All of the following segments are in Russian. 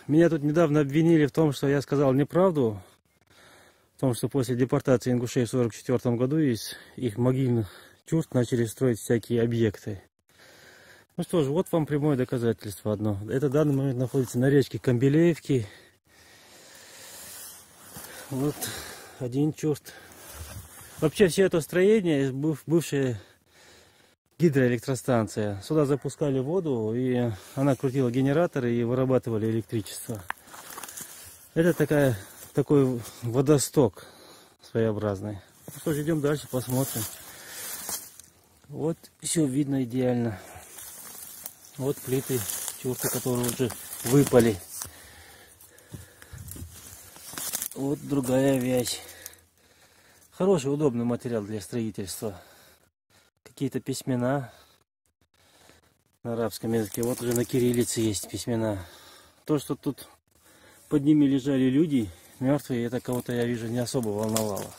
Меня тут недавно обвинили в том, что я сказал неправду. В том, что после депортации ингушей в 1944 году из их могильных чурт начали строить всякие объекты. Ну что ж, вот вам прямое доказательство одно. Это в данный момент находится на речке Камбелеевки. Вот один чурт. Вообще все это строение, бывшая гидроэлектростанция. Сюда запускали воду, и она крутила генераторы и вырабатывали электричество. Это такой водосток своеобразный. Ну что ж, идем дальше, посмотрим. Вот все видно идеально. Вот плиты чурты, которые уже выпали. Вот другая вязь. Хороший, удобный материал для строительства. Какие-то письмена на арабском языке. Вот уже на кириллице есть письмена. То, что тут под ними лежали люди мертвые, это кого-то, я вижу, не особо волновало.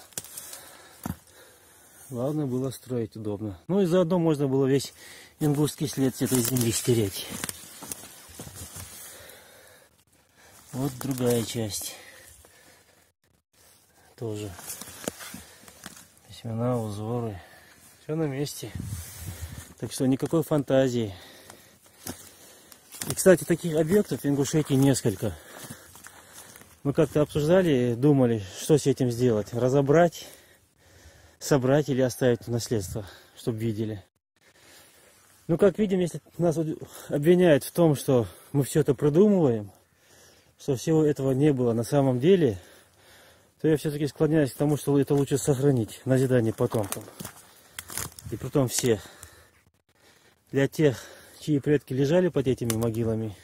Главное было строить удобно. Ну и заодно можно было весь ингушский след с этой земли стереть. Вот другая часть. Тоже письмена, узоры. Все на месте. Так что никакой фантазии. И, кстати, таких объектов в Ингушетии несколько. Мы как-то обсуждали, думали, что с этим сделать. Разобрать, собрать или оставить в наследство, чтобы видели. Ну, как видим, если нас обвиняют в том, что мы все это придумываем, что всего этого не было на самом деле, то я все-таки склоняюсь к тому, что это лучше сохранить в назидание потомкам. И притом всех. Для тех, чьи предки лежали под этими могилами,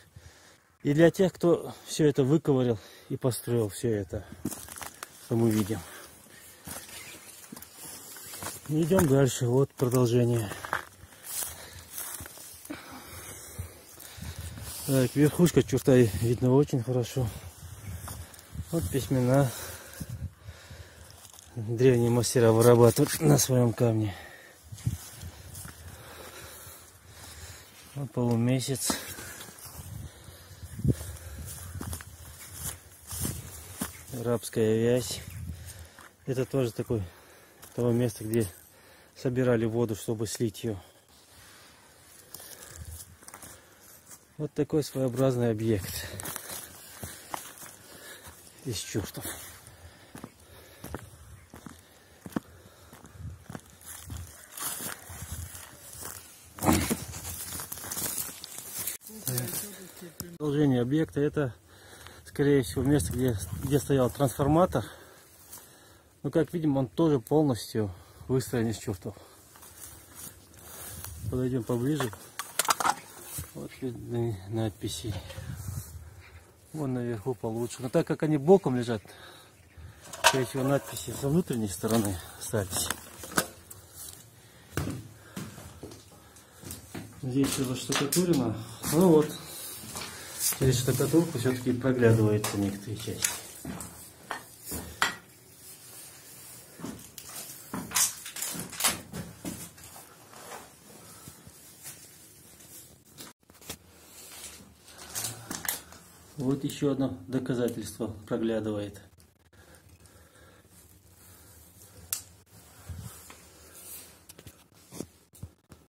и для тех, кто все это выковырял и построил все это, что мы видим. Идем дальше. Вот продолжение. Так, верхушка чурта видно очень хорошо. Вот письмена. Древние мастера вырабатывают на своем камне. Вот полумесяц. Арабская вязь. Это тоже того места, где собирали воду, чтобы слить ее. Вот такой своеобразный объект из чуртов. Продолжение объекта — это, скорее всего, место, где стоял трансформатор. Но, как видим, он тоже полностью выстроен из чуртов. Подойдем поближе. Вот видны надписи. Вон наверху получше. Но так как они боком лежат, скорее всего, надписи со внутренней стороны остались. Здесь все заштукатурено. Ну вот, через штукатурку все-таки проглядываются некоторые части. Вот еще одно доказательство проглядывает.